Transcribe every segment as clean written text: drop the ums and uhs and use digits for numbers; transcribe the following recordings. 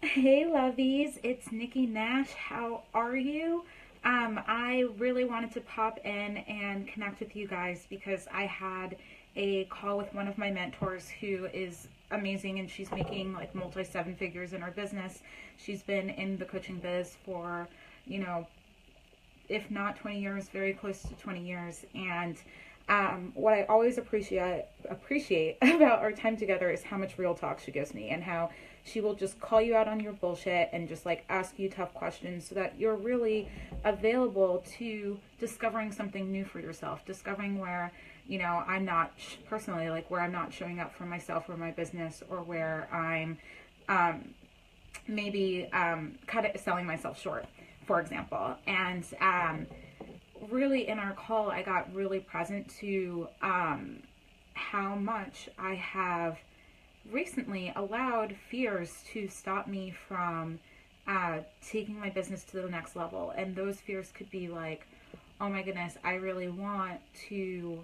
Hey lovies, it's Nikki Nash. How are you? I really wanted to pop in and connect with you guys because I had a call with one of my mentors who is amazing and she's making like multi seven figures in her business. She's been in the coaching biz for, you know, if not 20 years, very close to 20 years. And what I always appreciate about our time together is how much real talk she gives me and how she will just call you out on your bullshit and just like ask you tough questions so that you're really available to discovering something new for yourself, discovering where, I'm not personally like where I'm not showing up for myself or my business, or where I'm maybe kind of selling myself short, for example. And really in our call, I got really present to how much I have recently allowed fears to stop me from taking my business to the next level. And those fears could be like, oh my goodness, I really want to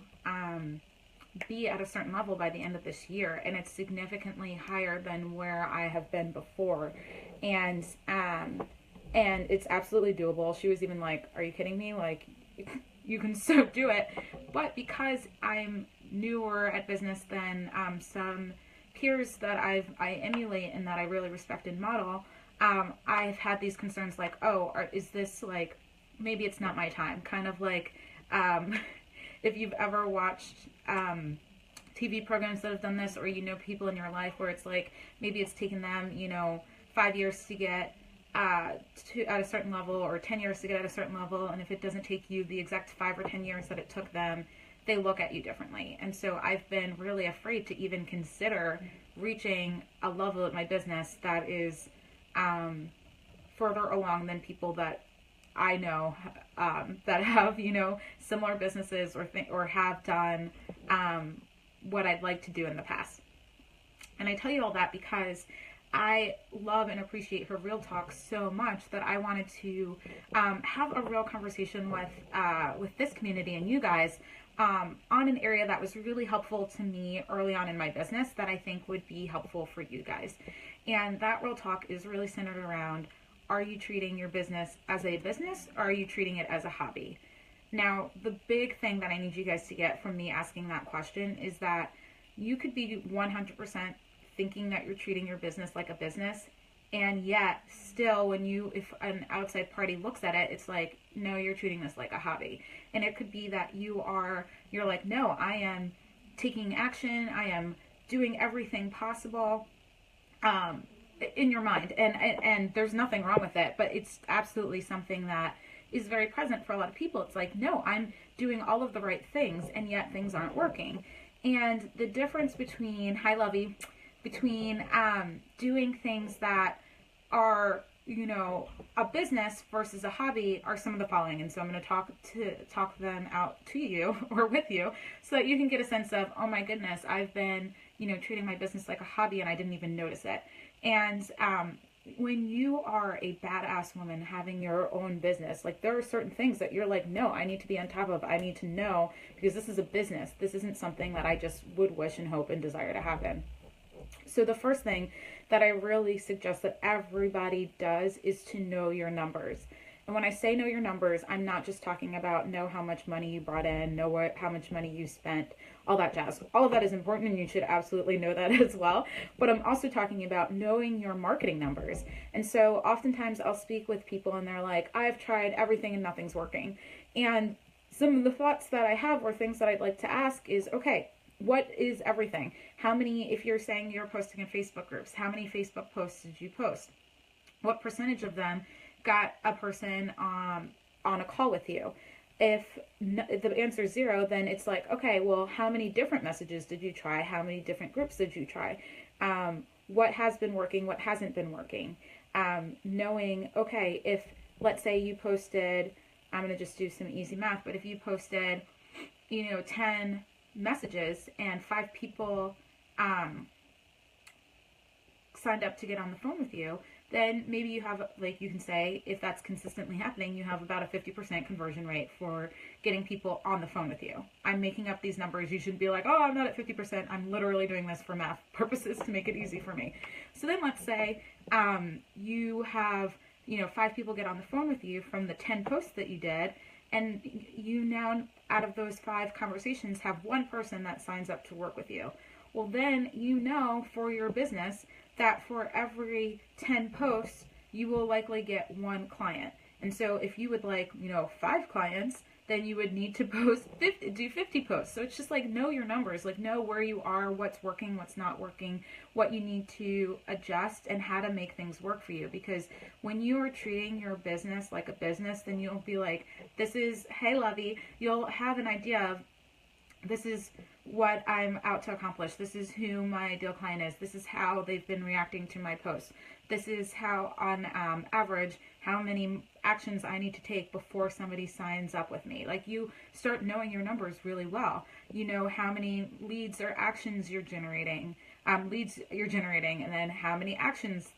be at a certain level by the end of this year, and it's significantly higher than where I have been before. And it's absolutely doable. She was even like, are you kidding me? Like, you can so do it. But because I'm newer at business than some peers that I emulate and that I really respect and model, I've had these concerns like, oh, is this like, maybe it's not my time? Kind of like, if you've ever watched TV programs that have done this, or people in your life where it's like, maybe it's taken them, 5 years to get at a certain level, or 10 years to get at a certain level, and if it doesn't take you the exact 5 or 10 years that it took them, they look at you differently. And so I've been really afraid to even consider reaching a level of my business that is further along than people that I know that have similar businesses, or have done what I'd like to do in the past. And I tell you all that because I love and appreciate her real talk so much that I wanted to have a real conversation with this community and you guys on an area that was really helpful to me early on in my business that I think would be helpful for you guys. And that real talk is really centered around, are you treating your business as a business, or are you treating it as a hobby? Now, the big thing that I need you guys to get from me asking that question is that you could be 100% thinking that you're treating your business like a business, and yet still if an outside party looks at it, it's like, no, you're treating this like a hobby. And it could be that you're like, no, I am taking action, I am doing everything possible in your mind, and there's nothing wrong with it, but it's absolutely something that is very present for a lot of people. It's like, no, I'm doing all of the right things, and yet things aren't working. And the difference between between doing things that are a business versus a hobby are some of the following. And so I'm going to talk them out to you or with you so that you can get a sense of, oh my goodness, I've been treating my business like a hobby and I didn't even notice it. And when you are a badass woman having your own business, like, there are certain things that you're like, no, I need to be on top of. I need to know, because this is a business. This isn't something that I just would wish and hope and desire to happen. So the first thing that I really suggest that everybody does is to know your numbers. And when I say know your numbers, I'm not just talking about know how much money you brought in, know how much money you spent, all that jazz. All of that is important, and you should absolutely know that as well. But I'm also talking about knowing your marketing numbers. And so oftentimes I'll speak with people and they're like, I've tried everything and nothing's working. And some of the thoughts that I have, or things that I'd like to ask, is, okay, what is everything? How many, if you're saying you're posting in Facebook groups, how many Facebook posts did you post? What percentage of them got a person on a call with you? If the answer is 0, then it's like, okay, well, how many different messages did you try? How many different groups did you try? What has been working? What hasn't been working? Knowing, okay, if, let's say you posted, I'm going to just do some easy math, but if you posted, 10 signed up to get on the phone with you, then maybe you have, like, you can say, if that's consistently happening, you have about a 50% conversion rate for getting people on the phone with you. I'm making up these numbers. You shouldn't be like, oh, I'm not at 50%. I'm literally doing this for math purposes to make it easy for me. So then let's say you have, 5 people get on the phone with you from the 10 posts that you did, and you now, out of those 5 conversations, have 1 person that signs up to work with you. Well, then for your business that for every 10 posts, you will likely get 1 client. And so if you would like, 5 clients, then you would need to do 50 posts. So it's just like, know your numbers, like know where you are, what's working, what's not working, what you need to adjust, and how to make things work for you. Because when you are treating your business like a business, then you'll be like, hey, Lovey, you'll have an idea of, this is what I'm out to accomplish. This is who my ideal client is. This is how they've been reacting to my posts. This is how, on average, how many actions I need to take before somebody signs up with me. Like, you start knowing your numbers really well. You know how many leads or actions you're generating, and then how many actions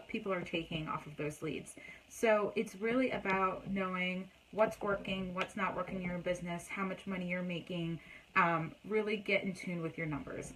people are taking off of those leads. So it's really about knowing what's working, what's not working in your business, how much money you're making. Really get in tune with your numbers.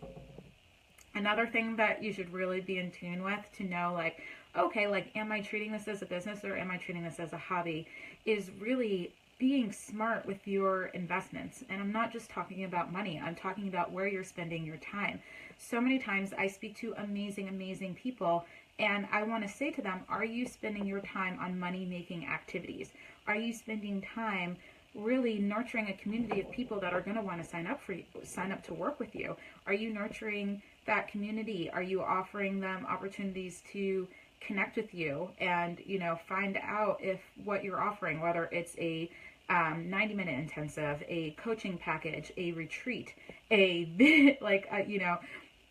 Another thing that you should really be in tune with to know, like, okay, like, am I treating this as a business or am I treating this as a hobby, is really being smart with your investments. And I'm not just talking about money. I'm talking about where you're spending your time. So many times I speak to amazing people, and I want to say to them, are you spending your time on money-making activities? Are you spending time really nurturing a community of people that are going to want to sign up to work with you? Are you nurturing that community? Are you offering them opportunities to connect with you and, find out if what you're offering, whether it's a 90-minute intensive, a coaching package, a retreat, a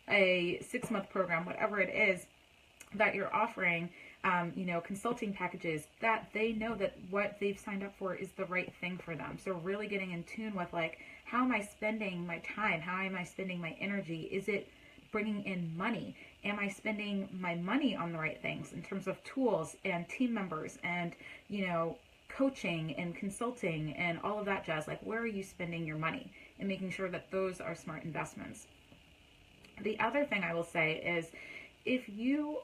6-month program, whatever it is that you're offering, consulting packages, that they know that what they've signed up for is the right thing for them. So really getting in tune with, like, how am I spending my time? How am I spending my energy? Is it bringing in money? Am I spending my money on the right things in terms of tools and team members and, coaching and consulting and all of that jazz? Like, where are you spending your money? And making sure that those are smart investments. The other thing I will say is, if you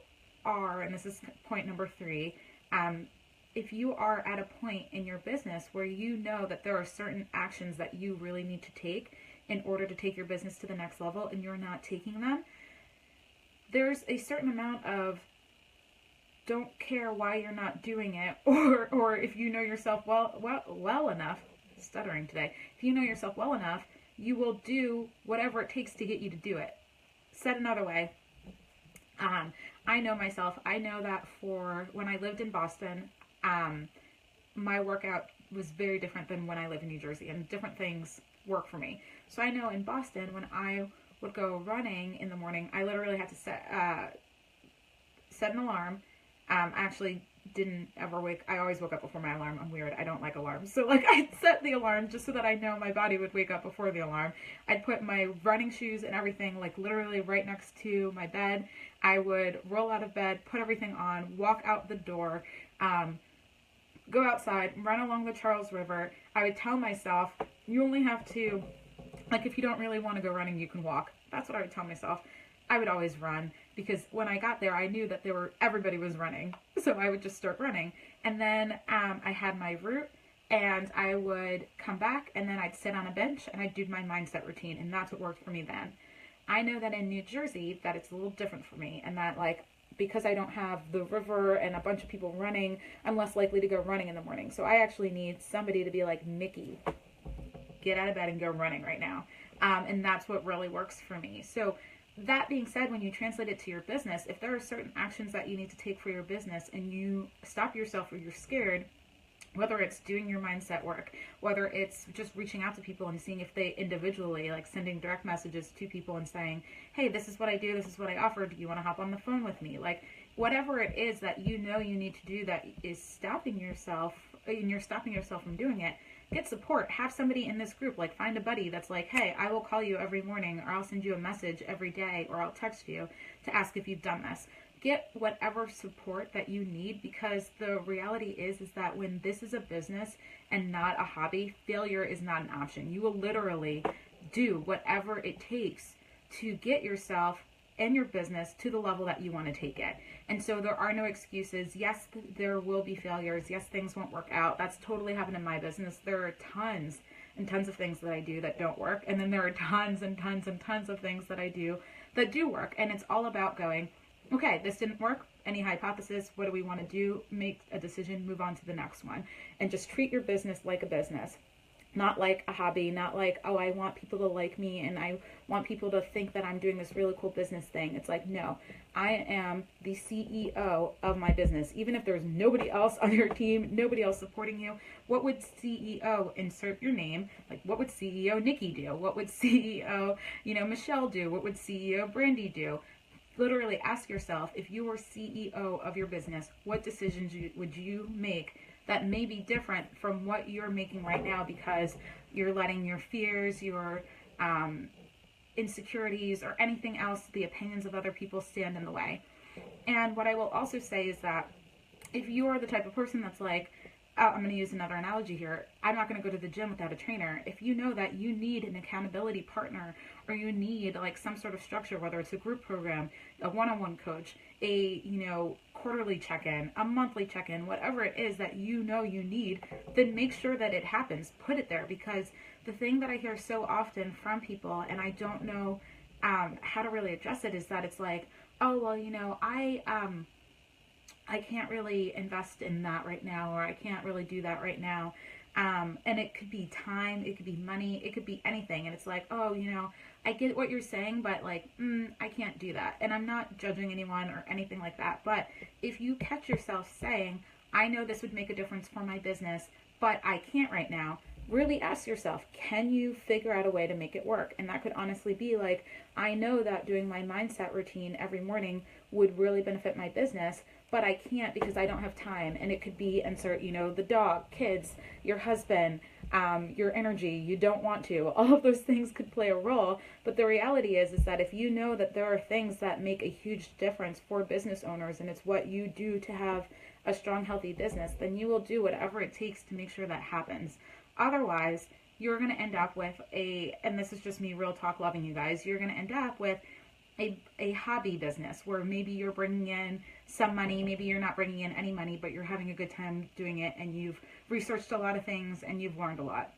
are, and this is point number 3, if you are at a point in your business where you know that there are certain actions that you really need to take in order to take your business to the next level, and you're not taking them, there's a certain amount of don't care why you're not doing it, or if you know yourself well enough, stuttering today, if you know yourself well enough, you will do whatever it takes to get you to do it. Said another way, I know myself. I know that for when I lived in Boston, my workout was very different than when I live in New Jersey, and different things work for me. So I know in Boston, when I would go running in the morning, I literally had to set an alarm. I actually didn't ever I always woke up before my alarm. I'm weird. I don't like alarms. So, like, I'd set the alarm just so that I know my body would wake up before the alarm. I'd put my running shoes and everything, like, literally right next to my bed. I would roll out of bed, put everything on, walk out the door, go outside, run along the Charles River. I would tell myself, you only have to, like, if you don't really want to go running, you can walk. That's what I would tell myself. I would always run, because when I got there, I knew that everybody was running. So I would just start running. And then I had my route, and I would come back, and then I'd sit on a bench, and I'd do my mindset routine, and that's what worked for me then. I know that in New Jersey, that it's a little different for me, and that, like, because I don't have the river and a bunch of people running, I'm less likely to go running in the morning. So I actually need somebody to be like, Nikki, get out of bed and go running right now. And that's what really works for me. So that being said, when you translate it to your business, if there are certain actions that you need to take for your business and you stop yourself or you're scared, whether it's doing your mindset work, whether it's just reaching out to people and seeing if they individually, like sending direct messages to people and saying, hey, this is what I do, this is what I offer, do you want to hop on the phone with me? Like, whatever it is that you know you need to do that is stopping yourself, and you're stopping yourself from doing it, get support. Have somebody in this group, like find a buddy that's like, hey, I will call you every morning, or I'll send you a message every day, or I'll text you to ask if you've done this. get whatever support that you need, because the reality is that when this is a business and not a hobby, failure is not an option. You will literally do whatever it takes to get yourself and your business to the level that you want to take it. And so there are no excuses. Yes, there will be failures. Yes, things won't work out. That's totally happened in my business. There are tons and tons of things that I do that don't work. And then there are tons and tons and tons of things that I do that do work. And it's all about going, okay, this didn't work. Any hypothesis? What do we want to do? Make a decision, move on to the next one. And just treat your business like a business. Not like a hobby, not like, oh, I want people to like me and I want people to think that I'm doing this really cool business thing. It's like, no, I am the CEO of my business. Even if there's nobody else on your team, nobody else supporting you, what would CEO, insert your name, like what would CEO Nikki do? What would CEO, Michelle do? What would CEO Brandy do? Literally ask yourself, if you were CEO of your business, what decisions would you make that may be different from what you're making right now, because you're letting your fears, your insecurities, or anything else, the opinions of other people, stand in the way. And what I will also say is that if you are the type of person that's like, I'm going to use another analogy here, I'm not going to go to the gym without a trainer. If you know that you need an accountability partner, or you need like some sort of structure, whether it's a group program, a one-on-one coach, a quarterly check-in, a monthly check-in, whatever it is that you need, then make sure that it happens. Put it there, because the thing that I hear so often from people, and I don't know how to really address it, is that it's like, oh, well, I can't really invest in that right now, or I can't really do that right now. And it could be time, it could be money, it could be anything. And it's like, oh, I get what you're saying, but like, I can't do that. And I'm not judging anyone or anything like that. But if you catch yourself saying, I know this would make a difference for my business, but I can't right now, really ask yourself, can you figure out a way to make it work? And that could honestly be like, I know that doing my mindset routine every morning would really benefit my business, but I can't because I don't have time. And it could be, insert, the dog, kids, your husband, your energy, you don't want to. All of those things could play a role. But the reality is that if you know that there are things that make a huge difference for business owners, and it's what you do to have a strong, healthy business, then you will do whatever it takes to make sure that happens. Otherwise, you're going to end up with and this is just me real talk loving you guys, you're going to end up with a hobby business where maybe you're bringing in some money, maybe you're not bringing in any money, but you're having a good time doing it, and you've researched a lot of things and you've learned a lot.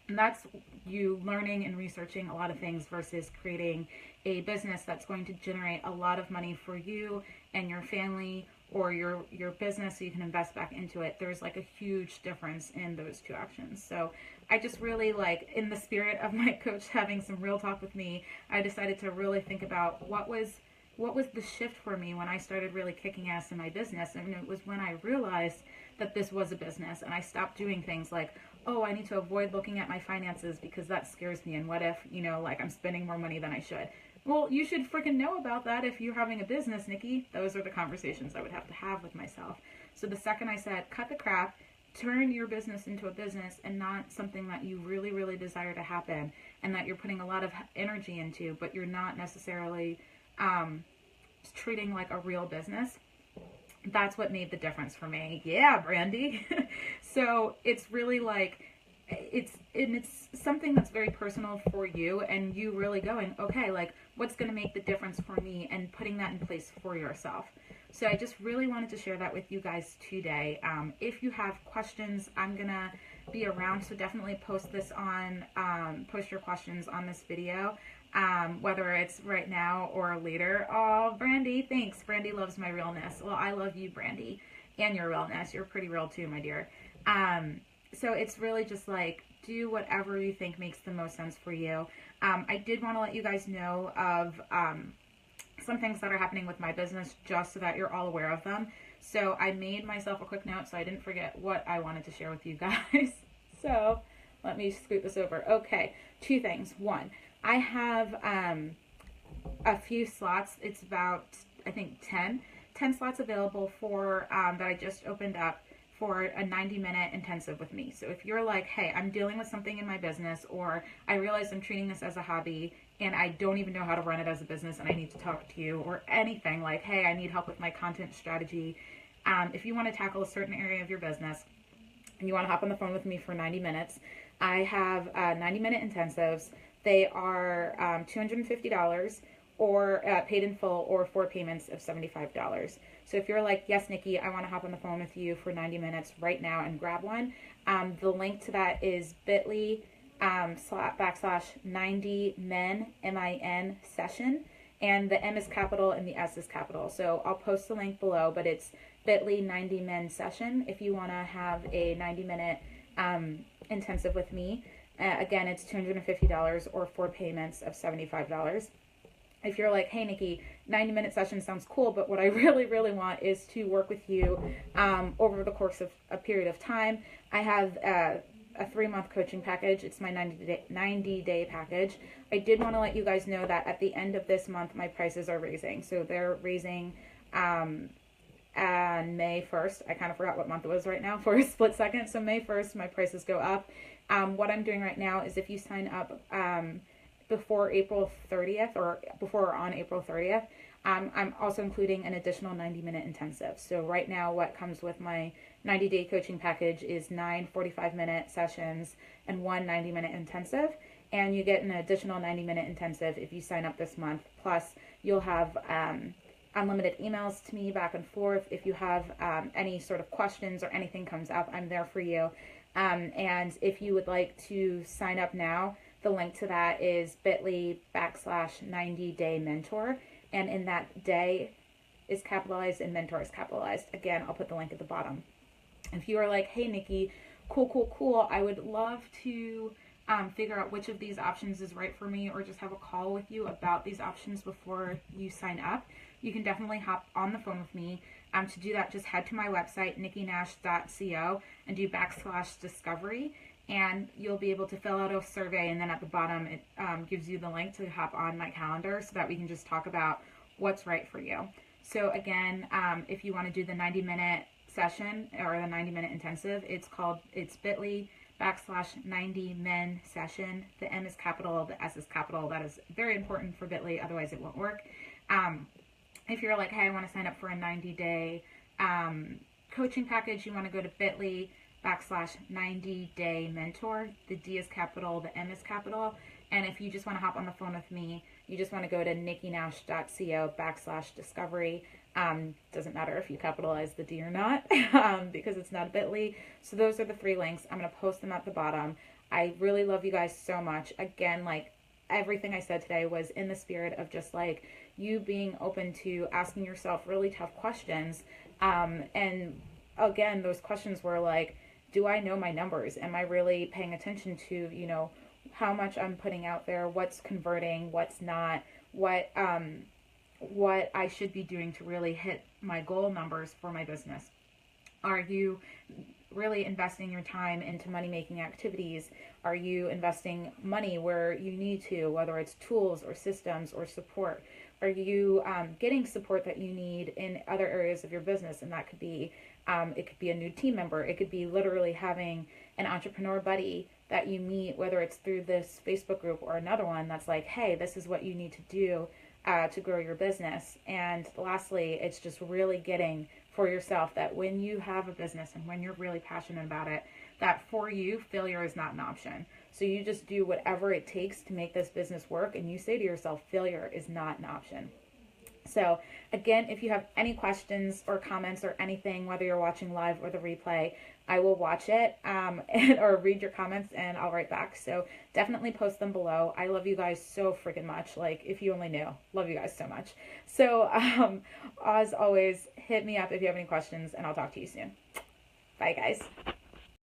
And that's you learning and researching a lot of things versus creating a business that's going to generate a lot of money for you and your family, or your business, so you can invest back into it. There's like a huge difference in those two options. So I just really, like, in the spirit of my coach having some real talk with me, I decided to really think about what was the shift for me when I started really kicking ass in my business. And it was when I realized that this was a business, and I stopped doing things like, oh, I need to avoid looking at my finances because that scares me, and what if, I'm spending more money than I should. Well, you should freaking know about that if you're having a business, Nikki. Those are the conversations I would have to have with myself. So the second I said, cut the crap, turn your business into a business and not something that you really, really desire to happen and that you're putting a lot of energy into, but you're not necessarily treating like a real business. That's what made the difference for me. Yeah, Brandy. So it's really like, it's something that's very personal for you, and you really going, okay, like, what's going to make the difference for me, and putting that in place for yourself. So I just really wanted to share that with you guys today. If you have questions, I'm going to be around, so definitely post your questions on this video, whether it's right now or later. Oh, Brandy, thanks. Brandy loves my realness. Well, I love you, Brandy, and your realness. You're pretty real too, my dear. So it's really just like, do whatever you think makes the most sense for you. I did want to let you guys know of some things that are happening with my business, just so that you're all aware of them. So I made myself a quick note so I didn't forget what I wanted to share with you guys. So let me scoot this over. Okay, 2 things. 1, I have a few slots. It's about, I think, 10 slots available for that I just opened up for a 90-minute intensive with me. So if you're like, hey, I'm dealing with something in my business, or I realize I'm treating this as a hobby and I don't even know how to run it as a business and I need to talk to you, or anything like, hey, I need help with my content strategy. If you want to tackle a certain area of your business and you want to hop on the phone with me for 90 minutes, I have 90-minute intensives. They are $250 or paid in full, or 4 payments of $75. So if you're like, yes, Nikki, I want to hop on the phone with you for 90 minutes right now and grab one, the link to that is bit.ly /90men, MIN session. And the M is capital and the S is capital. So I'll post the link below, but it's bit.ly 90men session if you want to have a 90-minute intensive with me. Again, it's $250 or 4 payments of $75. If you're like, hey, Nikki, 90-minute session sounds cool, but what I really, really want is to work with you over the course of a period of time. I have a 3-month coaching package. It's my 90-day package. I did want to let you guys know that at the end of this month, my prices are raising. So they're raising on May 1st. I kind of forgot what month it was right now for a split second. So May 1st, my prices go up. What I'm doing right now is if you sign up before April 30th or before or on April 30th, I'm also including an additional 90-minute intensive. So right now what comes with my 90-day coaching package is 9 45-minute sessions and 1 90-minute intensive. And you get an additional 90-minute intensive if you sign up this month. Plus, you'll have unlimited emails to me back and forth. If you have any sort of questions or anything comes up, I'm there for you. And if you would like to sign up now, the link to that is bit.ly /90day mentor. And in that day is capitalized and mentor is capitalized. Again, I'll put the link at the bottom. If you are like, hey, Nikki, cool, I would love to figure out which of these options is right for me, or just have a call with you about these options before you sign up, you can definitely hop on the phone with me. To do that, just head to my website, nikkinash.co, and do /discovery. And you'll be able to fill out a survey, and then at the bottom it gives you the link to hop on my calendar so that we can just talk about what's right for you. So again, if you want to do the 90-minute session or the 90-minute intensive, it's bit.ly /90men session. The M is capital, the S is capital. That is very important for bit.ly, otherwise it won't work. If you're like, hey, I want to sign up for a 90-day coaching package, you want to go to bit.ly /90day mentor. The D is capital, the M is capital. And if you just want to hop on the phone with me, you just want to go to nikkinash.co /discovery. Doesn't matter if you capitalize the D or not, because it's not a bit.ly. So those are the 3 links. I'm going to post them at the bottom. I really love you guys so much. Again, like everything I said today was in the spirit of just like you being open to asking yourself really tough questions. And again, those questions were like, do I know my numbers? Am I really paying attention to, how much I'm putting out there, what's converting, what's not, what I should be doing to really hit my goal numbers for my business? Are you really investing your time into money-making activities? Are you investing money where you need to, whether it's tools or systems or support? Are you getting support that you need in other areas of your business? And that could be, it could be a new team member. It could be literally having an entrepreneur buddy that you meet, whether it's through this Facebook group or another one that's like, hey, this is what you need to do to grow your business. And lastly, it's just really getting for yourself that when you have a business and when you're really passionate about it, that for you, failure is not an option. So you just do whatever it takes to make this business work, and you say to yourself, failure is not an option. So again, if you have any questions or comments or anything, whether you're watching live or the replay, I will watch it or read your comments and I'll write back. So definitely post them below. I love you guys so freaking much. Like, if you only knew, love you guys so much. So as always, hit me up if you have any questions, and I'll talk to you soon. Bye, guys.